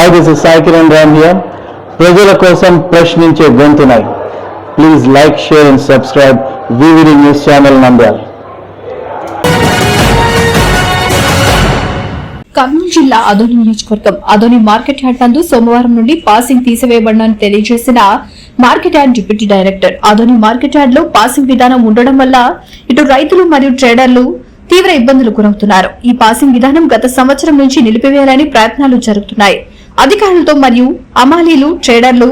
Hi, this is Sai Kiran Ram here. ప్రజల కోసం ప్రశ్నించే గొంతునై. Please like, share and subscribe VVD News Channel Nandyal. Kurnool జిల్లా అదోని నియోజకవర్గం అదోని మార్కెట్ యార్డ్ నందు సోమవారం నుండి పాసింగ్ తీసివేయబడినని తెలియజేసిన market yard deputy director. Adoni market yard లో పాసింగ్ విధానం ఉండడం వల్ల ఇటు రైతులు మరియు ట్రేడర్లు తీవ్ర ఇబ్బందులు గురవుతున్నారు. ఈ పాసింగ్ విధానం గత సంవత్సరం నుంచి నిలిపివేయాలని ప్రయత్నాలు జరుగుతున్నాయి. అధికారులతో మరియు అమాలీలు, ట్రేడర్లు,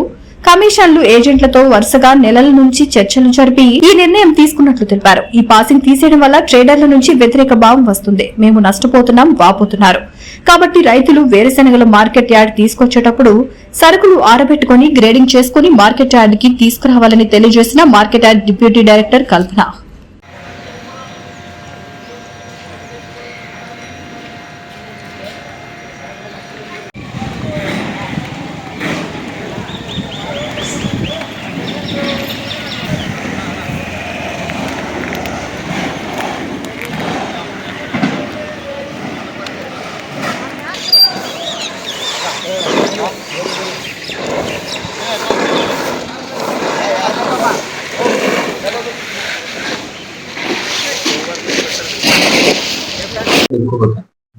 కమిషన్లు, ఏజెంట్లతో వరుసగా నెలల నుంచి చర్చలు జరిపి ఈ నిర్ణయం తీసుకున్నట్లు తెలిపారు. ఈ పాసింగ్ తీసేయడం వల్ల ట్రేడర్ల నుంచి వ్యతిరేక భావం వస్తుంది. మేము నష్టపోతున్నాం, వాపోతున్నారు. కాబట్టి రైతులు వేరుశెనగలు మార్కెట్ యార్డ్ తీసుకొచ్చేటప్పుడు సరుకులు ఆరబెట్టుకుని గ్రేడింగ్ చేసుకుని మార్కెట్ యార్డ్ కి తీసుకురావాలని తెలియజేసిన మార్కెట్ యార్డ్ డిప్యూటీ డైరెక్టర్ కల్పన.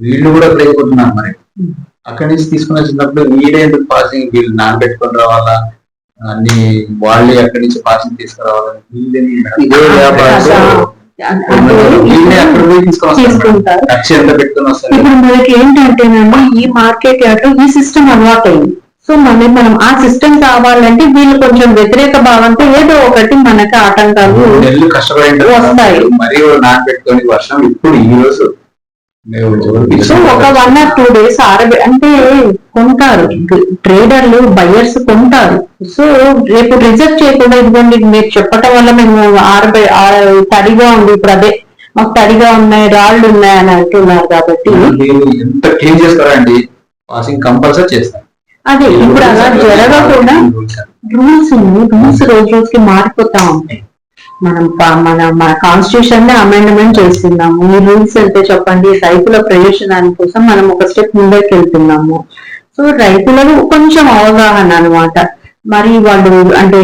వీళ్ళు కూడా లేకపోతున్నారు. మరి అక్కడి నుంచి తీసుకుని వచ్చినప్పుడు వీడే ఎందుకు పాసింగ్ వీళ్ళు నానబెట్టుకొని రావాలా, అన్ని వాళ్ళే అక్కడి నుంచి పాసింగ్ తీసుకురావాలని ఇదే వ్యాపారం వీళ్ళే అక్కడ పోయి తీసుకొస్తారు. ఖర్చు ఎంత పెట్టుకుని వస్తారు. ఇప్పుడు మనకి ఏంటంటేనండి, ఈ మార్కెట్ యార్డ్ ఈ సిస్టమ్ అలవాటు అయింది. సో మనం ఆ సిస్టమ్ కావాలంటే వీళ్ళు కొంచెం వ్యతిరేక భావంతో ఏదో ఒకటి మనకి ఆటంకాలు కష్టపడి వస్తాయి. మరి నానబెట్టుకొని వర్షం ఇప్పుడు ఈ రోజు సో ఒక 1 or 2 days అంటే కొంటారు ట్రేడర్లు, బయర్స్ కొంటారు. సో రేపు రిజర్వ్ చేయకుండా ఇదిగోండి మీరు చెప్పటం వల్ల మేము తడిగా ఉంది, ఇప్పుడు అదే మాకు తడిగా ఉన్నాయి, రాళ్ళు ఉన్నాయి అని అంటున్నారు. కాబట్టి ఎంత క్లీన్ చేస్తారండి, పాసింగ్ కంపల్సరీ చేస్తారు. అదే ఇప్పుడు అలా జరగకుండా రూల్స్ రోజు రోజుకి మారిపోతా ఉంటాయి. మన కాన్స్టిట్యూషన్ ని అమెండ్మెంట్ చేస్తున్నాము. ఈ రూల్స్ అంటే చెప్పండి, రైతుల ప్రయోజనాల కోసం మనం ఒక స్టెప్ ముందరికి వెళ్తున్నాము. సో రైతులకు కొంచెం అవగాహన అన్నమాట. మరి వాళ్ళు అంటే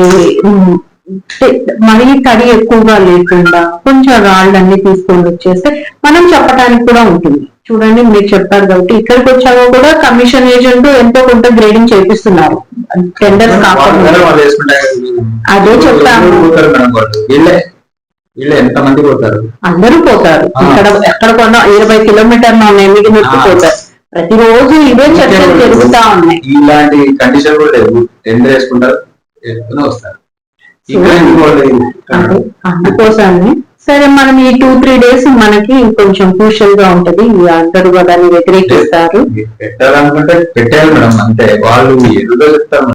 మరీ తడి ఎక్కువగా లేకుండా కొంచెం రాళ్ళన్నీ తీసుకొని వచ్చేస్తే మనం చెప్పడానికి కూడా ఉంటుంది. చూడండి మీరు చెప్పారు కాబట్టి ఇక్కడికి వచ్చాక కూడా కమిషన్ ఏజెంట్ ఎంతో కొంత గ్రేడింగ్ చేపిస్తున్నారు. టెండర్స్ కాకుండా అదే చెప్తాను. ఎంతమంది పోతారు? అందరూ పోతారు. ఇక్కడ ఎక్కడ కొన్నా 20 కిలోమీటర్లు ఎన్నిటి నుంచి పోతారు. ప్రతిరోజు ఇవే చర్చలు జరుగుతా ఉన్నాయి. ఇలాంటి కండిషన్ కూడా లేవు. టెండర్ వేసుకుంటారు, వస్తారు. అందుకోసాన్ని సరే మనం ఈ 2-3 days మనకి కొంచెం క్రూషియల్ గా ఉంటది. అందరూ దాన్ని వ్యతిరేకిస్తారు. పెట్టాలనుకుంటే పెట్టాలి మేడం, అంతే. వాళ్ళు ఎదురుగా చెప్తారు.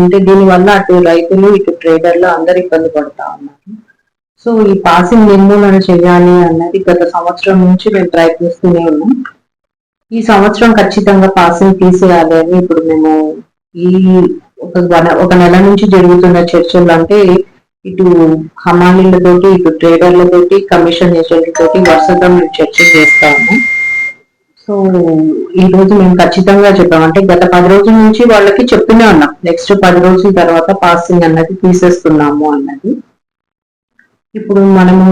అంటే దీని వల్ల అటు రైతులు ఇటు ట్రేడర్లు అందరు ఇబ్బంది పడతా ఉన్నారు. సో ఈ పాసింగ్ నిర్మూలన చేయాలి అన్నది గత సంవత్సరం నుంచి మేము ప్రయత్నిస్తూనే ఉన్నాం. ఈ సంవత్సరం ఖచ్చితంగా పాసింగ్ తీసేయాలి అని ఇప్పుడు మేము ఈ ఒక నెల నుంచి జరుగుతున్న చర్చలు, అంటే ఇటు హమాలీలతోటి, ఇటు ట్రేడర్లతోటి, కమిషన్ ఏజెంట్లతోటి వరుసగా మేము చర్చలు చేస్తాము. సో ఈ రోజు మేము ఖచ్చితంగా చెప్పాము. అంటే గత 10 రోజుల నుంచి వాళ్ళకి చెప్తూనే ఉన్నాం, నెక్స్ట్ 10 రోజుల తర్వాత పాసింగ్ అన్నది తీసేస్తున్నాము అన్నది. ఇప్పుడు మనము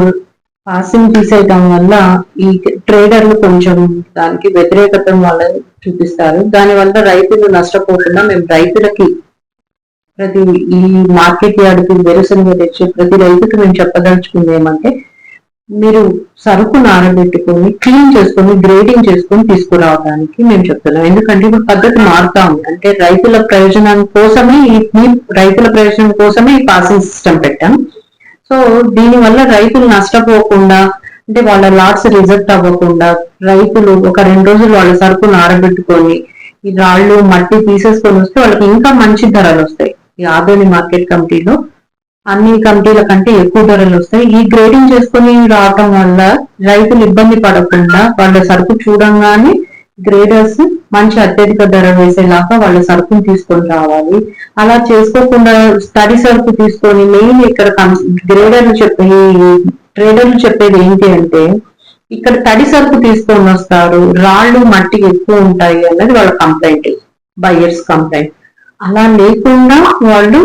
పాసింగ్ తీసేయటం వల్ల ఈ ట్రేడర్లు కొంచెం దానికి వ్యతిరేకత వాళ్ళని చూపిస్తారు. దానివల్ల రైతులు నష్టపోకుండా మేము రైతులకి ఈ మార్కెట్ యార్డ్కి వేరుశనగ తెచ్చే ప్రతి రైతుకి మేము చెప్పదలుచుకుంది ఏమంటే, మీరు సరుకు నానబెట్టుకొని క్లీన్ చేసుకొని గ్రేడింగ్ చేసుకొని తీసుకురావడానికి మేము చెప్తున్నాం. ఎందుకంటే ఇప్పుడు పద్ధతి మారుతా ఉంది. అంటే రైతుల ప్రయోజనం కోసమే ఈ పాసింగ్ సిస్టమ్ పెట్టాం. సో దీని వల్ల రైతులు నష్టపోకుండా, అంటే వాళ్ళ లాట్స్ రిజెక్ట్ అవ్వకుండా, రైతులు ఒక 2 రోజులు వాళ్ళ సరుకును ఆరబెట్టుకొని ఈ రాళ్ళు మట్టి తీసేసుకొని వస్తే వాళ్ళకి ఇంకా మంచి ధరలు వస్తాయి. ఈ ఆదోని మార్కెట్ కమిటీలో అన్ని కమిటీల కంటే ఎక్కువ ధరలు వస్తాయి. ఈ గ్రేడింగ్ చేసుకుని రావటం వల్ల రైతులు ఇబ్బంది పడకుండా వాళ్ళ సరుకు చూడంగానే గ్రేడర్స్ మంచి అత్యధిక ధర వేసేలాగా వాళ్ళ సరుకును తీసుకొని రావాలి. అలా చేసుకోకుండా తడి సరుకు తీసుకొని మెయిన్ ఇక్కడ గ్రేడర్లు ట్రేడర్లు చెప్పేది ఏంటి అంటే, ఇక్కడ తడి సరుకు తీసుకొని వస్తారు, రాళ్ళు మట్టి ఎక్కువ ఉంటాయి అన్నది వాళ్ళ కంప్లైంట్. Buyers complaint. అలా లేకుండా వాళ్ళు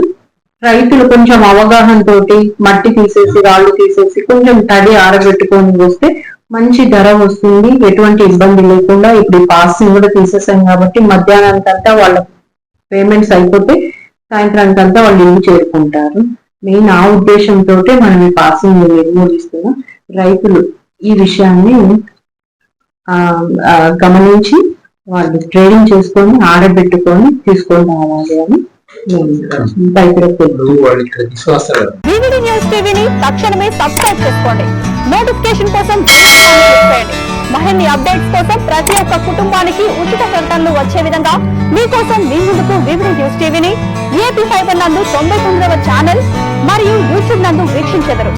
రైతులు కొంచెం అవగాహన తోటి మట్టి తీసేసి రాళ్ళు తీసేసి కొంచెం తడి ఆరబెట్టుకొని వస్తే మంచి ధర వస్తుంది, ఎటువంటి ఇబ్బంది లేకుండా. ఇప్పుడు ఈ పాసింగ్ కూడా తీసేసాం కాబట్టి మధ్యాహ్నానికంతా వాళ్ళ పేమెంట్స్ అయిపోతే సాయంత్రానికంతా వాళ్ళు ఇల్లు చేరుకుంటారు. మెయిన్ ఆ ఉద్దేశంతో మనం ఈ పాసింగ్ నిర్మూలిస్తున్నాం. రైతులు ఈ విషయాన్ని గమనించి వాళ్ళు ట్రేడింగ్ చేసుకొని ఆరబెట్టుకొని తీసుకొని రావాలి అని వివిడి న్యూస్ టీవీని తక్షణమే సబ్స్క్రైబ్ చేసుకోండి. నోటిఫికేషన్ కోసం బెల్ ఐకాన్ క్లిక్ చేయండి. మరిన్ని అప్డేట్స్ కోసం ప్రతి ఒక్క కుటుంబానికి ఉచిత ప్రకటనలు వచ్చే విధంగా మీకోసం మీ ముందుకు వివిడి న్యూస్ టీవీని ఏపీ ఫైబర్ నందు 99వ ఛానల్ మరియు యూట్యూబ్ నందు వీక్షించెదరు.